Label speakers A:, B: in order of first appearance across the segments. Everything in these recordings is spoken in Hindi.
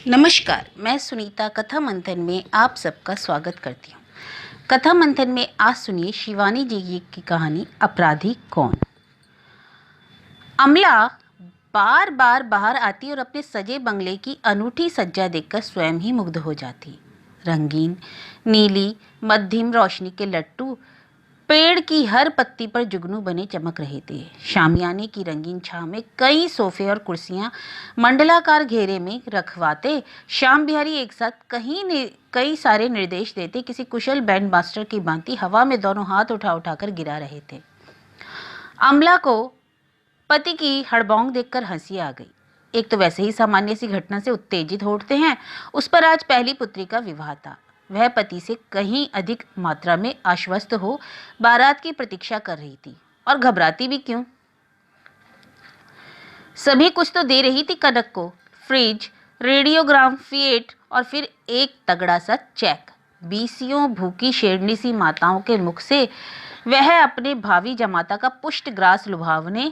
A: नमस्कार, मैं सुनीता कथा मंथन में आप सबका स्वागत करती हूँ। कथा मंथन में आज सुनिए शिवानी जी की कहानी अपराधी कौन। अमला बार बार बाहर आती और अपने सजे बंगले की अनूठी सज्जा देखकर स्वयं ही मुग्ध हो जाती। रंगीन नीली मध्यम रोशनी के लट्टू पेड़ की हर पत्ती पर जुगनू बने चमक रहे थे। शामियाने की रंगीन छांव में कई सोफे और कुर्सियां मंडलाकार घेरे में रखवाते श्याम बिहारी एक साथ कई सारे निर्देश देते किसी कुशल बैंड मास्टर की भांति हवा में दोनों हाथ उठा उठाकर गिरा रहे थे। अमला को पति की हड़बौंग देखकर हंसी आ गई। एक तो वैसे ही सामान्य सी घटना से उत्तेजित होते हैं, उस पर आज पहली पुत्री का विवाह था। वह पति से कहीं अधिक मात्रा में आश्वस्त हो बारात की प्रतीक्षा कर रही थी। और घबराती भी क्यों? सभी कुछ तो दे रही थी कनक को, फ्रिज, रेडियोग्राम, फिएट और फिर एक तगड़ा सा चेक। बीसियों भूखी शेरनी सी माताओं के मुख से वह अपने भावी जमाता का पुष्ट ग्रास लुभावने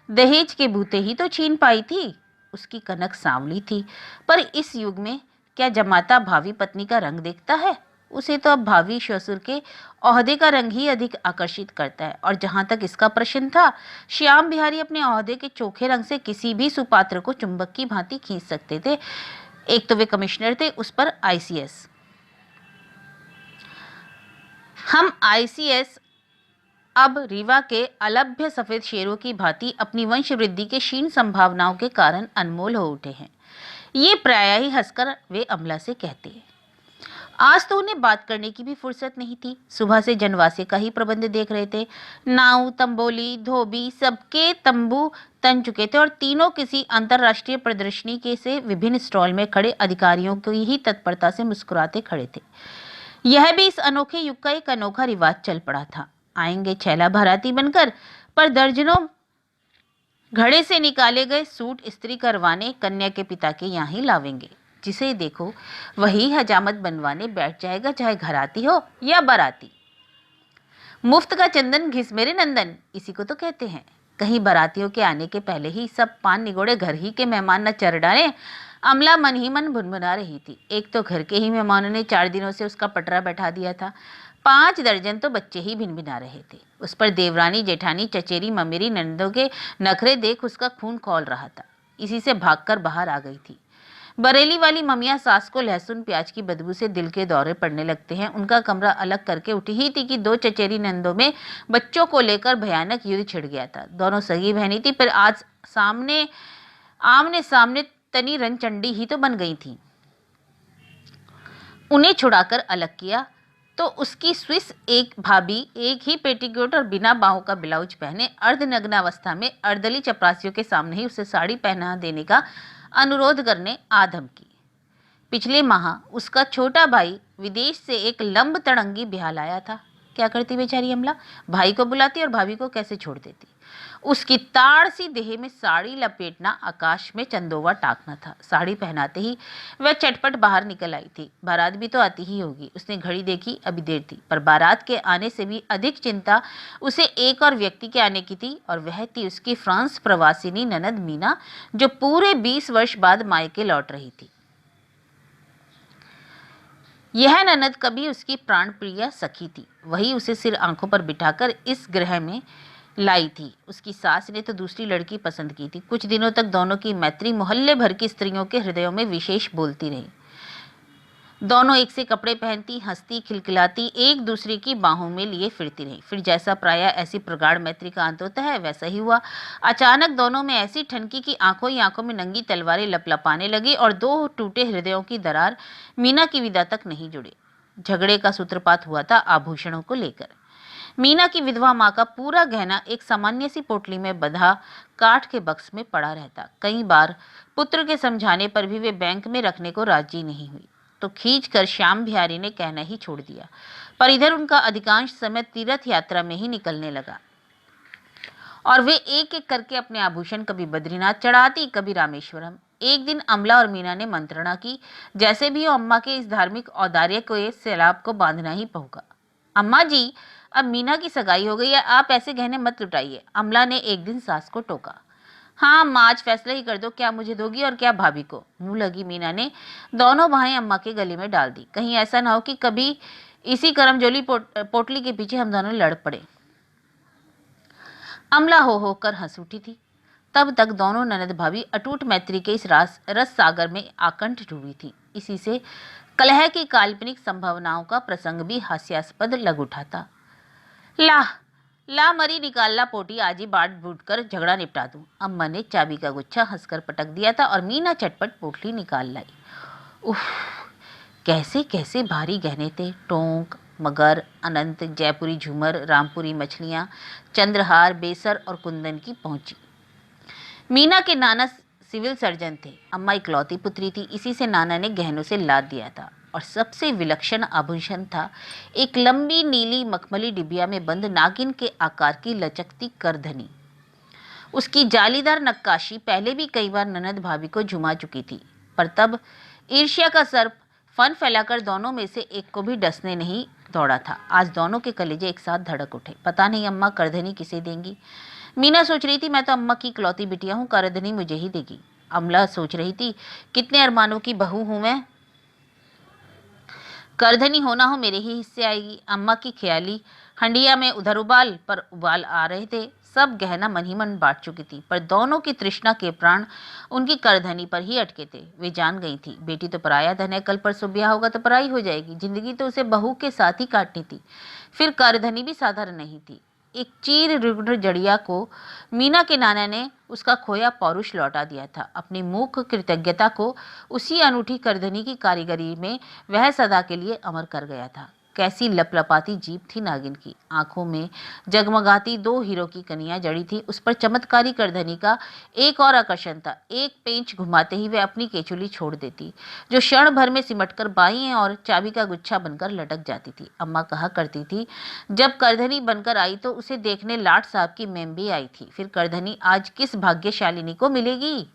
A: दहेज के बूते ही तो छीन पाई थी। उसकी कनक सांवली थी, पर इस युग में क्या जमाता भावी पत्नी का रंग देखता है? उसे तो अब भावी ससुर के ओहदे का रंग ही अधिक आकर्षित करता है। और जहां तक इसका प्रश्न था, श्याम बिहारी अपने ओहदे के चोखे रंग से किसी भी सुपात्र को चुंबक की भांति खींच सकते थे। एक तो वे कमिश्नर थे, उस पर आईसीएस। हम आईसीएस अब रीवा के अलभ्य सफेद शेरों की भांति अपनी वंश वृद्धि के क्षीण संभावनाओं के कारण अनमोल हो उठे हैं। ये प्रायः ही हंसकर वे अमला से कहते हैं। आज तो उन्हें बात करने की भी फुर्सत नहीं थी। सुबह से जनवासे का ही प्रबंध देख रहे थे। नाव, तंबोली, धोबी सबके तंबू तन चुके थे और तीनों किसी अंतरराष्ट्रीय प्रदर्शनी के से विभिन्न स्टॉल में खड़े अधिकारियों की ही तत्परता से मुस्कुराते खड़े थे। यह भी इस अनोखे युग का एक अनोखा रिवाज चल पड़ा था। आएंगे छैला बाराती बनकर, पर दर्जनों घड़े से निकाले गए सूट इस्त्री करवाने कन्या के पिता के यहाँ ही लावेंगे। जिसे देखो वही हजामत बनवाने बैठ जाएगा, चाहे घराती हो या बाराती। मुफ्त का चंदन घिस मेरे नंदन, इसी को तो कहते हैं। कहीं बारातियों के आने के पहले ही सब पान निगोड़े घर ही के मेहमान न चर डाले। अमला मन ही मन भुनभुना रही थी। एक तो घर के ही मेहमानों ने 4 दिनों से उसका पटरा बैठा दिया था। 5 दर्जन तो बच्चे ही भिनभिना रहे थे। उस पर देवरानी, जेठानी, चचेरी, ममेरी, नंदों के नखरे देख उसका खून खौल रहा था। इसी से भागकर बाहर आ गई थी। बरेली वाली ममिया सास को लहसुन प्याज की बदबू से दिल के दौरे पड़ने लगते हैं। उनका कमरा अलग करके उठी ही थी कि 2 चचेरी नंदों में बच्चों को लेकर भयानक युद्ध छिड़ गया था। दोनों सगी बहनी थी, पर आज आमने सामने तनी रनचंडी ही तो बन गई थी। उन्हें छुड़ाकर अलग किया तो उसकी स्विस एक भाभी एक ही पेटीकोट और बिना बाहों का ब्लाउज पहने अर्धनग्नावस्था में अर्दली चपरासियों के सामने ही उसे साड़ी पहना देने का अनुरोध करने आ धमकी। पिछले माह उसका छोटा भाई विदेश से एक लंब तड़ंगी ब्याह लाया था। क्या करती बेचारी अमला? भाई को बुलाती और भाभी को कैसे छोड़ देती। उसकी ताड़ सी देह में साड़ी लपेटना आकाश में चंदोवा टाकना था। साड़ी पहनाते ही वह चटपट बाहर निकल आई थी। बारात भी तो आती ही होगी। उसने घड़ी देखी, अभी देर थी, पर बारात के आने से भी अधिक चिंता उसे एक और व्यक्ति के आने की थी, और वह थी उसकी फ्रांस प्रवासिनी ननद मीना, जो पूरे 20 वर्ष बाद मायके लौट रही थी। यह ननद कभी उसकी प्राण प्रिय सखी थी। वही उसे सिर आंखों पर बिठाकर इस ग्रह में लाई थी। उसकी सास ने तो दूसरी लड़की पसंद की थी। कुछ दिनों तक दोनों की मैत्री मोहल्ले भर की स्त्रियों के हृदयों में विशेष बोलती रही। दोनों एक से कपड़े पहनती, हंसती, खिलखिलाती, एक दूसरे की बाहों में लिए फिरती रही। फिर जैसा प्रायः ऐसी प्रगाढ़ मैत्री का अंत होता है, वैसा ही हुआ। अचानक दोनों में ऐसी ठनकी की आंखों ही आंखों में नंगी तलवारें लपलपाने लगी, और 2 टूटे हृदयों की दरार मीना की विदा तक नहीं जुड़े। झगड़े का सूत्रपात हुआ था आभूषणों को लेकर। मीना की विधवा माँ का पूरा गहना एक सामान्य सी पोटली में बंधा काठ के बक्स में पड़ा रहता। कई बार पुत्र के समझाने पर भी वे बैंक में रखने को राजी नहीं हुई, तो खींचकर श्याम बिहारी ने कहना ही छोड़ दिया। पर इधर उनका अधिकांश समय तीर्थ यात्रा में ही निकलने लगा, और वे एक एक करके अपने आभूषण कभी बद्रीनाथ चढ़ाती, कभी रामेश्वरम। एक दिन अमला और मीना ने मंत्रणा की, जैसे भी हो अम्मा के इस धार्मिक औदार्य को सैलाब को बांधना ही पड़ेगा। अम्मा जी, अब मीना की सगाई हो गई है, आप ऐसे गहने मत लुटाइए, अमला ने एक दिन सास को टोका। हाँ अम्मा, आज फैसला ही कर दो, क्या मुझे दोगी और क्या भाभी को। मुंह लगी मीना ने दोनों बाहें अम्मा के गले में डाल दी। कहीं ऐसा ना हो कि कभी इसी करमजोली पोटली के पीछे हम दोनों लड़ पड़े। अमला हो कर हंस उठी थी। तब तक दोनों ननद भाभी अटूट मैत्री के इस रस सागर में आकंठ डूबी थी। इसी से कलह की काल्पनिक संभावनाओं का प्रसंग भी हास्यास्पद लग उठा था। ला ला मरी निकाल ला पोटी, आज ही बाट बूट कर झगड़ा निपटा दूं। अम्मा ने चाबी का गुच्छा हंसकर पटक दिया था और मीना चटपट पोटली निकाल लाई। उफ, कैसे कैसे भारी गहने थे। टोंक, मगर, अनंत, जयपुरी झूमर, रामपुरी मछलियां, चंद्रहार, बेसर और कुंदन की पहुंची। मीना के नाना सिविल सर्जन थे। अम्मा इकलौती पुत्री थी, इसी से नाना ने गहनों से लाद दिया था। और सबसे विलक्षण आभूषण था एक लंबी नीली मखमली डिबिया में बंद नागिन के आकार की लचकती करधनी। उसकी जालीदार नक्काशी पहले भी कई बार ननद भाभी को झुमा चुकी थी, पर तब ईर्ष्या का सर्प फन फैलाकर दोनों में से एक को भी डसने नहीं दौड़ा था। आज दोनों के कलेजे एक साथ धड़क उठे। पता नहीं अम्मा करधनी किसे देंगी। मीना सोच रही थी, मैं तो अम्मा की इकलौती बिटिया हूँ, करधनी मुझे ही देगी। अमला सोच रही थी, कितने अरमानों की बहू हूं मैं, करधनी होना हो मेरे ही हिस्से आएगी। अम्मा की ख्याली हंडिया में उधर उबाल पर उबाल आ रहे थे। सब गहना मन ही मन बांट चुकी थी, पर दोनों की तृष्णा के प्राण उनकी करधनी पर ही अटके थे। वे जान गई थी, बेटी तो पराया धन है, कल परसों ब्याह होगा तो पराई हो जाएगी। जिंदगी तो उसे बहू के साथ ही काटनी थी। फिर करधनी भी साधारण नहीं थी। एक चीर रुग्ण जड़िया को मीना के नाना ने उसका खोया पौरुष लौटा दिया था। अपनी मूक कृतज्ञता को उसी अनूठी करधनी की कारीगरी में वह सदा के लिए अमर कर गया था। कैसी लपलपाती जीभ थी नागिन की। आंखों में जगमगाती दो हीरो की कनियां जड़ी थी। उस पर चमत्कारी करधनी का एक और आकर्षण था। एक पेंच घुमाते ही वह अपनी केचुली छोड़ देती, जो क्षण भर में सिमटकर बाईं और चाबी का गुच्छा बनकर लटक जाती थी। अम्मा कहा करती थी, जब करधनी बनकर आई तो उसे देखने लाट साहब की मेम भी आई थी। फिर करधनी आज किस भाग्यशालिनी को मिलेगी।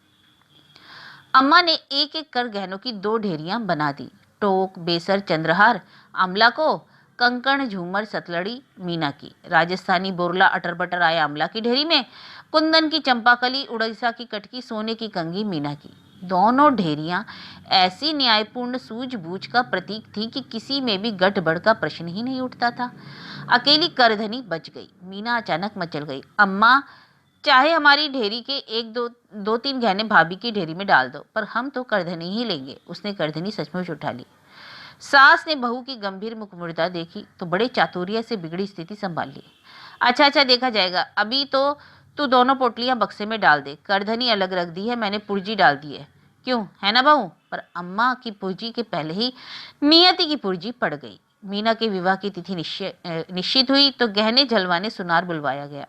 A: अम्मा ने एक एक कर गहनों की दो ढेरियां बना दी। टोक, बेसर, चंद्रहार अमला को, कंकण, झूमर, सतलड़ी मीना की। राजस्थानी बोरला अटर बटर आया अमला की ढेरी में। कुंदन की चंपाकली, उड़ीसा की कटकी, सोने की कंघी मीना की। दोनों ढेरियां ऐसी न्यायपूर्ण सूझबूझ का प्रतीक थी कि किसी में भी गड़बड़ का प्रश्न ही नहीं उठता था। अकेली करधनी बच गई। मीना अचानक मचल गई, अम्मा, चाहे हमारी ढेरी के एक दो तीन गहने भाभी की ढेरी में डाल दो, पर हम तो करधनी ही लेंगे। उसने करधनी सचमुच उठा ली। सास ने बहू की गंभीर मुखमुद्रा देखी तो बड़े चातुर्य से बिगड़ी स्थिति संभाल ली। अच्छा अच्छा, देखा जाएगा। अभी तो तू दोनों पोटलियां बक्से में डाल दे। करधनी अलग रख दी है, मैंने पुर्जी डाल दी है। क्यों, है ना बहू? पर अम्मा की पुर्जी के पहले ही नियति की पुर्जी पड़ गई। मीना के विवाह की तिथि निश्चित हुई तो गहने झलवाने सुनार बुलवाया गया।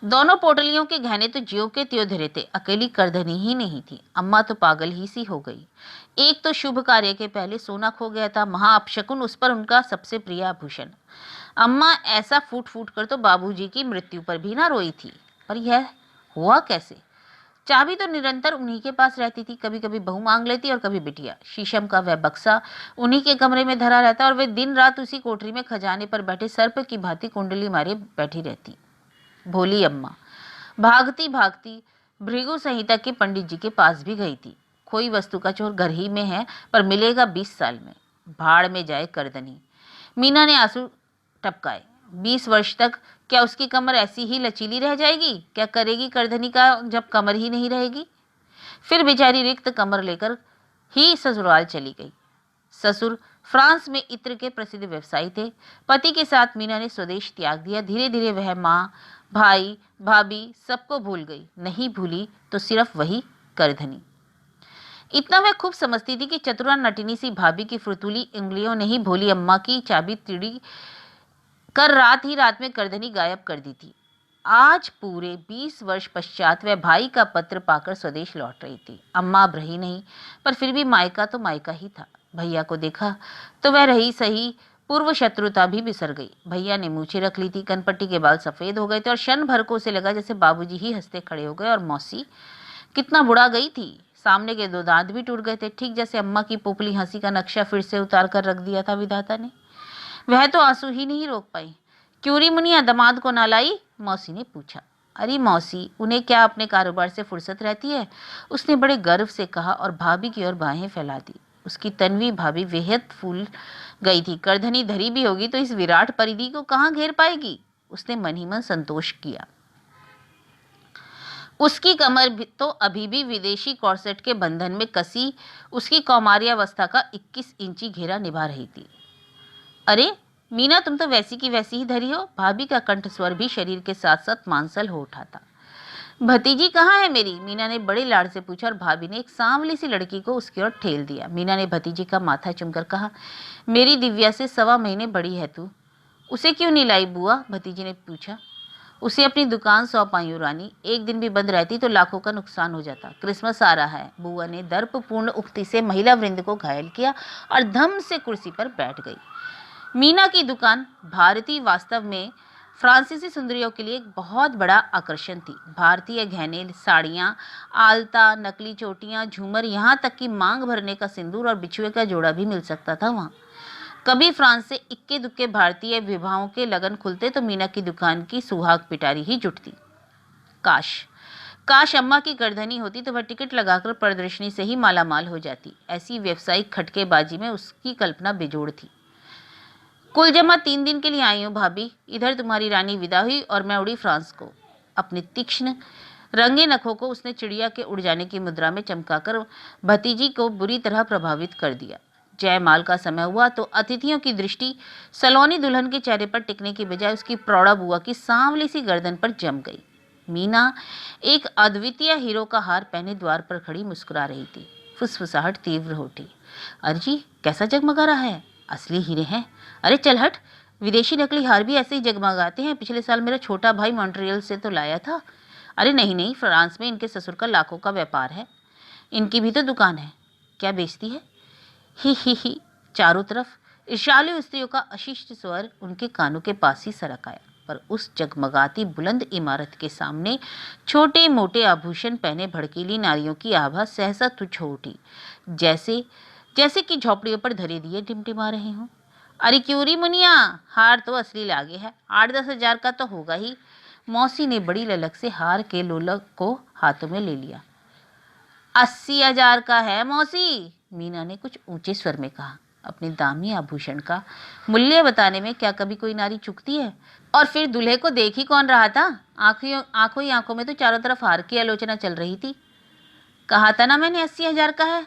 A: दोनों पोटलियों के गहने तो ज्यों के त्यों धरे थे। अकेली करधनी ही नहीं थी। अम्मा तो पागल ही सी हो गई। एक तो शुभ कार्य के पहले सोना खो गया था, महा अपशकुन, उस पर उनका सबसे प्रिय आभूषण। अम्मा ऐसा फूट फूट कर तो बाबूजी की मृत्यु पर भी ना रोई थी, पर यह हुआ कैसे? चाबी तो निरंतर उन्हीं के पास रहती थी। कभी कभी बहू मांग लेती और कभी बिटिया। शीशम का वह बक्सा उन्हीं के कमरे में धरा रहता और वे दिन रात उसी कोठरी में खजाने पर बैठे सर्प की भांति कुंडली मारे बैठी रहती। भोली अम्मा भागती भागती भृगु संहिता के पंडित जी के पास भी गई थी। कोई वस्तु का चोर घर ही में है, पर मिलेगा 20 साल में। भाड़ में जाए करधनी। मीना ने आंसू टपकाए। 20 वर्ष तक क्या उसकी कमर ऐसी ही लचीली रह जाएगी? क्या करेगी करधनी का जब कमर ही नहीं रहेगी? फिर बेचारी रिक्त कमर लेकर ही ससुराल चली गई। ससुर फ्रांस में इत्र के प्रसिद्ध व्यवसायी थे। पति के साथ मीना ने स्वदेश त्याग दिया। धीरे धीरे वह माँ, भाई, भाभी सबको भूल गई। नहीं भूली तो सिर्फ वही करधनी। इतना वह खूब समझती थी कि चतुरा नटिनी सी भाभी की फुर्तुली उंगलियों ने ही भोली अम्मा की चाबी तिड़ी कर रात ही रात में करधनी गायब कर दी थी। आज पूरे 20 वर्ष पश्चात वह भाई का पत्र पाकर स्वदेश लौट रही थी। अम्मा अब रही नहीं, पर फिर भी मायका तो मायका ही था। भैया को देखा तो वह रही सही, पूर्व शत्रुता भी बिसर गई। भैया ने मूछें रख ली थी, कनपट्टी के बाल सफेद हो गए थे और क्षण भर को उसे लगा जैसे बाबूजी ही हंसते खड़े हो गए। और मौसी कितना बुढ़ा गई थी, सामने के दो दांत भी टूट गए थे, ठीक जैसे अम्मा की पोपली हंसी का नक्शा फिर से उतार कर रख दिया था विधाता ने। वह तो आंसू ही नहीं रोक पाई। क्यूरी मुनिया दामाद को ना लाई? मौसी ने पूछा। अरे मौसी, उन्हें क्या अपने कारोबार से फुर्सत रहती है? उसने बड़े गर्व से कहा और भाभी की ओर बाहें फैला दी। उसकी तन्वी भाभी बेहद फूल गई थी। करधनी धरी भी होगी तो इस विराट परिधि को कहाँ घेर पाएगी? उसने मन ही मन संतोष किया। उसकी कमर तो अभी भी विदेशी कॉर्सेट के बंधन में कसी उसकी कौमार्यावस्था का 21 इंची घेरा निभा रही थी। अरे मीना, तुम तो वैसी की वैसी ही धरी हो। भाभी का कंठ स्वर भी शरीर के साथ साथ मांसल हो उठा था। भतीजी कहाँ है मेरी? मीना ने बड़े लाड से पूछा और भाभी ने एक सांवली सी लड़की को उसकी ओर ठेल दिया। मीना ने भतीजी का माथा चूमकर कहा, मेरी दिव्या से 1.25 महीने बड़ी है तू। उसे क्यों नहीं लाई बुआ? भतीजी ने पूछा। उसे अपनी दुकान सौंप आई हूं रानी। एक दिन भी बंद रहती तो लाखों का नुकसान हो जाता। क्रिसमस आ रहा है। बुआ ने दर्पपूर्ण उक्ति से महिला वृंद को घायल किया और धम से कुर्सी पर बैठ गई। मीना की दुकान भारती वास्तव में फ्रांसीसी सुंदरियों के लिए एक बहुत बड़ा आकर्षण थी। भारतीय गहने, साड़ियाँ, आलता, नकली चोटियाँ, झूमर, यहाँ तक कि मांग भरने का सिंदूर और बिछुए का जोड़ा भी मिल सकता था वहाँ। कभी फ्रांस से इक्के दुक्के भारतीय विवाहों के लगन खुलते तो मीना की दुकान की सुहाग पिटारी ही जुटती। काश काश अम्मा की गर्दनी होती तो वह टिकट लगाकर प्रदर्शनी से ही मालामाल हो जाती। ऐसी व्यावसायिक खटकेबाजी में उसकी कल्पना बेजोड़ थी। कुल जमा 3 दिन के लिए आई हूँ भाभी। इधर तुम्हारी रानी विदा हुई और मैं उड़ी फ्रांस को। अपने तीक्ष्ण रंगे नखों को उसने चिड़िया के उड़ जाने की मुद्रा में चमकाकर भतीजी को बुरी तरह प्रभावित कर दिया। जयमाल का समय हुआ तो अतिथियों की दृष्टि सलोनी दुल्हन के चेहरे पर टिकने की बजाय उसकी प्रौढ़ा बुआ की सांवली सी गर्दन पर जम गई। मीना एक अद्वितीय हीरो का हार पहने द्वार पर खड़ी मुस्कुरा रही थी। फुसफुसाहट तीव्र हो उठी। अरे जी, कैसा जगमगा रहा है? असली हीरे हैं। अरे चल हट, विदेशी नकली हार भी ऐसे ही जगमगाते हैं। पिछले साल मेरा छोटा भाई मॉन्ट्रियल से तो लाया था। अरे नहीं नहीं, फ्रांस में इनके ससुर का लाखों का व्यापार है। इनकी भी तो दुकान है। क्या बेचती है? ही। चारों तरफ ईर्ष्यालु स्त्रियों का अशिष्ट स्वर उनके कानों के पास ही सरक आया। पर उस जगमगाती बुलंद इमारत के सामने छोटे मोटे आभूषण पहने भड़कीली नारियों की आभा सहसा तुच्छ हो उठी, जैसे जैसे कि झोपड़ियों पर धरे दिए टिमटिमा रहे हों। अरे क्यों री मुनिया, हार तो असली लागे है। 8-10 हजार का तो होगा ही। मौसी ने बड़ी ललक से हार के लोलक को हाथों में ले लिया। 80 हजार का है मौसी, मीना ने कुछ ऊंचे स्वर में कहा। अपने दामी आभूषण का मूल्य बताने में क्या कभी कोई नारी चूकती है? और फिर दूल्हे को देख ही कौन रहा था? आंखों ही आंखों में तो चारों तरफ हार की आलोचना चल रही थी। कहा था ना मैंने 80 हजार का है।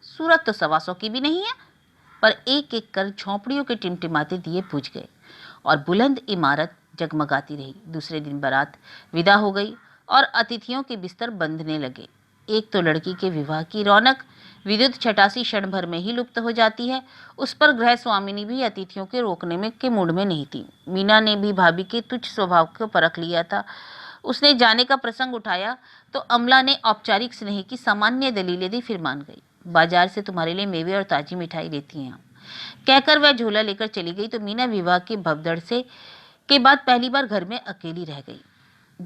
A: सूरत तो 125 की भी नहीं है। पर एक एक कर झोंपड़ियों के टिमटिमाते दिए बुझ गए और बुलंद इमारत जगमगाती रही। दूसरे दिन बारात विदा हो गई और अतिथियों के बिस्तर बंधने लगे। एक तो लड़की के विवाह की रौनक विद्युत छटासी क्षण भर में ही लुप्त हो जाती है। उस पर गृह स्वामिनी भी अतिथियों के रोकने में के मूड में नहीं थी। मीना ने भी भाभी के तुच्छ स्वभाव को परख लिया था। उसने जाने का प्रसंग उठाया तो अमला ने औपचारिक स्नेह की सामान्य दलीलें दी, फिर मान गई। बाजार से तुम्हारे लिए मेवे और ताजी मिठाई लेती हैं कहकर वह झोला लेकर चली गई तो मीना विवाह के भगदड़ से के बाद पहली बार घर में अकेली रह गई।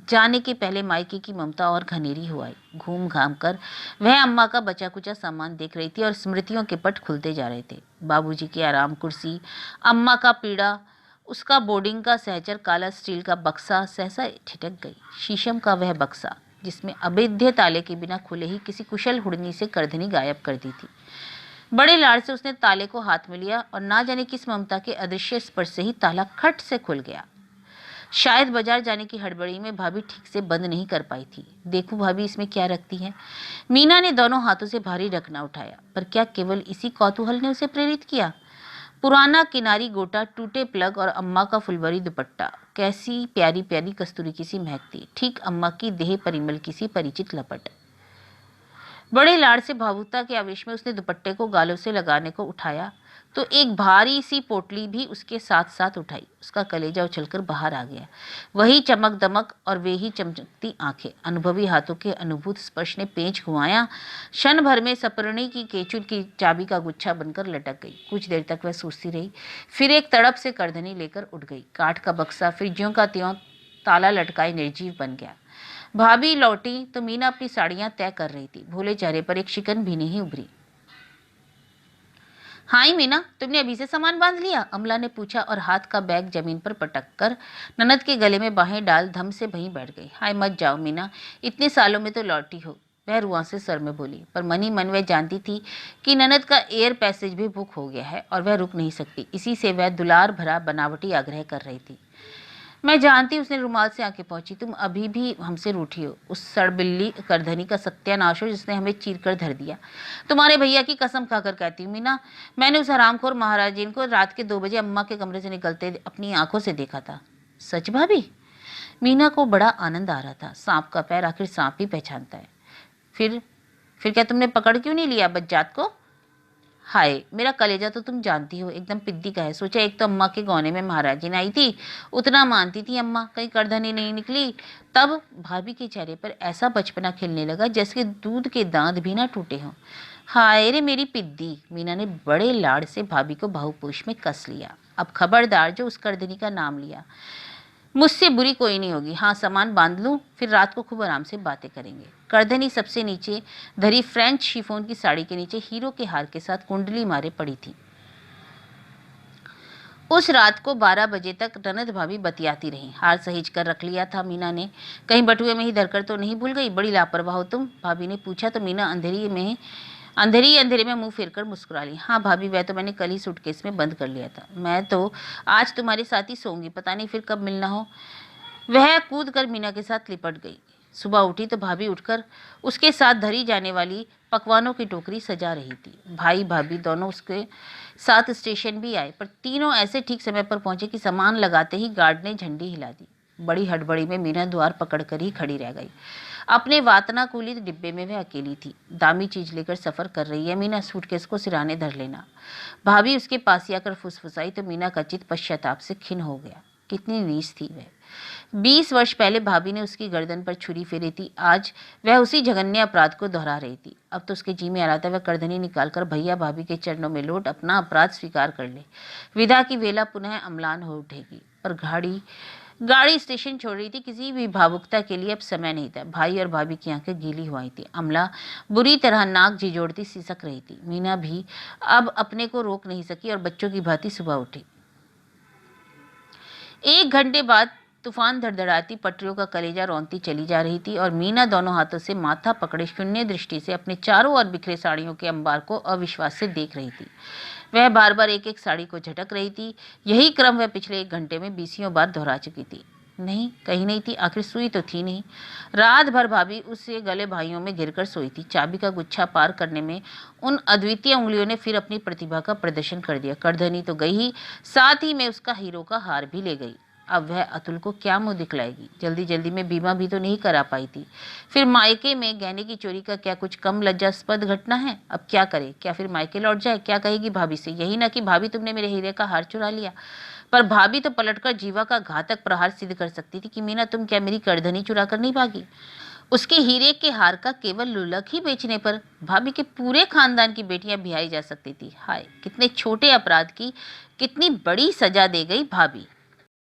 A: जाने के पहले मायके की ममता और घनेरी हो आई। घूम घाम कर वह अम्मा का बचा कुचा सामान देख रही थी और स्मृतियों के पट खुलते जा रहे थे। बाबूजी की आराम कुर्सी, अम्मा का पीड़ा, उसका बोर्डिंग का सहचर काला स्टील का बक्सा सहसा ठिठक गई। शीशम का वह बक्सा जिसमें अभेद्य ताले के बिना खुले ही किसी कुशल हुड़नी से करधनी गायब कर दी थी। बड़े लाड़ से उसने ताले को हाथ में लिया और ना जाने किस ममता के अदृश्य स्पर्श से ही ताला खट से खुल गया। शायद बाजार जाने की हड़बड़ी में भाभी ठीक से बंद नहीं कर पाई थी। देखो भाभी इसमें क्या रखती है। मीना ने दोनों हाथों से भारी रखना उठाया। पर क्या केवल इसी कौतूहल ने उसे प्रेरित किया? पुराना किनारी गोटा, टूटे प्लग और अम्मा का फुलवरी दुपट्टा, कैसी प्यारी प्यारी कस्तूरी की सी महकती, ठीक अम्मा की देह परिमल की सी परिचित लपट। बड़े लाड़ से भावुकता के आवेश में उसने दुपट्टे को गालों से लगाने को उठाया तो एक भारी सी पोटली भी उसके साथ साथ उठाई। उसका कलेजा उछलकर बाहर आ गया। वही चमक दमक और वे ही चमचकती आंखें। अनुभवी हाथों के अनुभूत स्पर्श ने पेंच घुमाया। क्षण भर में सपरणी की केचुल की चाबी का गुच्छा बनकर लटक गई। कुछ देर तक वह सोचती रही, फिर एक तड़प से करधनी लेकर उठ गई। काठ का बक्सा फिर ज्यों का त्यों ताला लटकाए निर्जीव बन गया। भाभी लौटी तो मीना अपनी साड़ियां तय कर रही थी। भोले चेहरे पर एक शिकन भी नहीं उभरी। हाय मीना, तुमने अभी से सामान बांध लिया? अमला ने पूछा और हाथ का बैग जमीन पर पटक कर ननद के गले में बाहें डाल धम से वहीं बैठ गई। हाय मत जाओ मीना, इतने सालों में तो लौटी हो, वह रुआ से सर में बोली। पर मनी मन वह जानती थी कि ननद का एयर पैसेज भी बुक हो गया है और वह रुक नहीं सकती। इसी से वह दुलार भरा बनावटी आग्रह कर रही थी। मैं जानती, उसने रुमाल से आके पहुंची, तुम अभी भी हमसे रूठी हो। उस सड़बिल्ली करधनी का सत्यानाश हो जिसने हमें चीर कर धर दिया। तुम्हारे भैया की कसम खाकर कहती हूँ मीना, मैंने उस हरामखोर महाराजीन को रात के 2 बजे अम्मा के कमरे से निकलते अपनी आंखों से देखा था। सच भाभी? मीना को बड़ा आनंद आ रहा था। सांप का पैर आखिर सांप ही पहचानता है। फिर क्या तुमने पकड़ क्यों नहीं लिया बज्जात को? हाय, मेरा कलेजा तो तुम जानती हो एकदम पिद्दी का है। सोचा एक तो अम्मा के गौने में महाराजी ने आई थी, उतना मानती थी अम्मा, कहीं करधनी नहीं निकली। तब भाभी के चेहरे पर ऐसा बचपना खिलने लगा जैसे दूध के दांत भी ना टूटे हों। हाय रे मेरी पिद्दी, मीना ने बड़े लाड़ से भाभी को बाहुपोश में कस लिया। अब खबरदार जो उस करधनी का नाम लिया, मुझसे बुरी कोई नहीं होगी। हाँ, सामान बांध लूं, फिर रात को खूब आराम से बातें करेंगे। करधनी सबसे नीचे धरी फ्रेंच शिफोन की साड़ी के नीचे हीरो के हार के साथ कुंडली मारे पड़ी थी। उस रात को 12 बजे तक ननद भाभी बतियाती रही। हार सहेज कर रख लिया था मीना ने, कहीं बटुए में ही धरकर तो नहीं भूल गई? बड़ी लापरवाह हो तुम, भाभी ने पूछा तो मीना अंधेरे में मुंह फेरकर मुस्कुरा ली। हाँ भाभी, वह तो मैंने कल ही सूटकेस में बंद कर लिया था। मैं तो आज तुम्हारे साथ ही सोऊंगी, पता नहीं फिर कब मिलना हो। वह कूद कर मीना के साथ लिपट गई। सुबह उठी तो भाभी उठकर उसके साथ धरी जाने वाली पकवानों की टोकरी सजा रही थी। भाई भाभी दोनों उसके साथ स्टेशन भी आए, पर तीनों ऐसे ठीक समय पर पहुंचे कि सामान लगाते ही गार्ड ने झंडी हिला दी। बड़ी हड़बड़ी में मीना द्वार पकड़कर ही खड़ी रह गई। अपने वातानुकूलित डिब्बे में वह अकेली थी। दामी चीज लेकर सफर कर रही है मीना, सूटकेस को सिराने धर लेना। भाभी उसके पास ही आकर फुसफुसाई तो मीना का चित्त पश्चाताप से खिन्न हो गया। कितनी नीच थी वह। 20 वर्ष पहले भाभी ने उसकी गर्दन पर छुरी फेरी थी, आज वह उसी जघन्य अपराध को दोहरा रही थी। अब तो उसके जी में आ रहा था वह करधनी निकालकर भैया भाभी के चरणों में लौट अपना अपराध स्वीकार कर ले। विदा की वेला पुनः अम्लान हो उठेगी। पर गाड़ी स्टेशन छोड़ रही थी। किसी भी भावुकता के लिए अब समय नहीं था। भाई और भाभी की आंखें गीली हो आई थी। अमला बुरी तरह नाक झिझोड़ती सिसक रही थी। मीना भी अब अपने को रोक नहीं सकी और बच्चों की भांति सुबह उठी। 1 घंटे बाद तूफान धड़धड़ाती पटरियों का कलेजा रौंदती चली जा रही थी और मीना दोनों हाथों से माथा पकड़े शून्य दृष्टि से अपने चारों ओर बिखरे साड़ियों के अंबार को अविश्वास से देख रही थी। वह बार बार एक एक साड़ी को झटक रही थी। यही क्रम वह पिछले 1 घंटे में 20 बार दोहरा चुकी थी। नहीं, कहीं नहीं थी, आखिर सुई तो थी नहीं। रात भर भाभी उससे गले भाइयों में गिरकर सोई थी। चाबी का गुच्छा पार करने में उन अद्वितीय उंगलियों ने फिर अपनी प्रतिभा का प्रदर्शन कर दिया। करधनी तो गई ही, साथ ही में उसका हीरो का हार भी ले गई। अब वह अतुल को क्या मुंह दिखलाएगी? जल्दी जल्दी में बीमा भी तो नहीं करा पाई थी। फिर मायके में गहने की चोरी का क्या कुछ कम लज्जास्पद घटना है? अब क्या करे? क्या फिर मायके लौट जाए? क्या कहेगी भाभी से? यही ना कि भाभी तुमने मेरे हीरे का हार चुरा लिया। पर भाभी तो पलटकर जीवा का घातक प्रहार सिद्ध कर सकती थी कि मीना तुम क्या मेरी करधनी चुरा कर नहीं भागी? उसके हीरे के हार का केवल लुलक ही बेचने पर भाभी के पूरे खानदान की बेटियां बिहाई जा सकती थी। हाय, कितने छोटे अपराध की कितनी बड़ी सजा दे गई भाभी।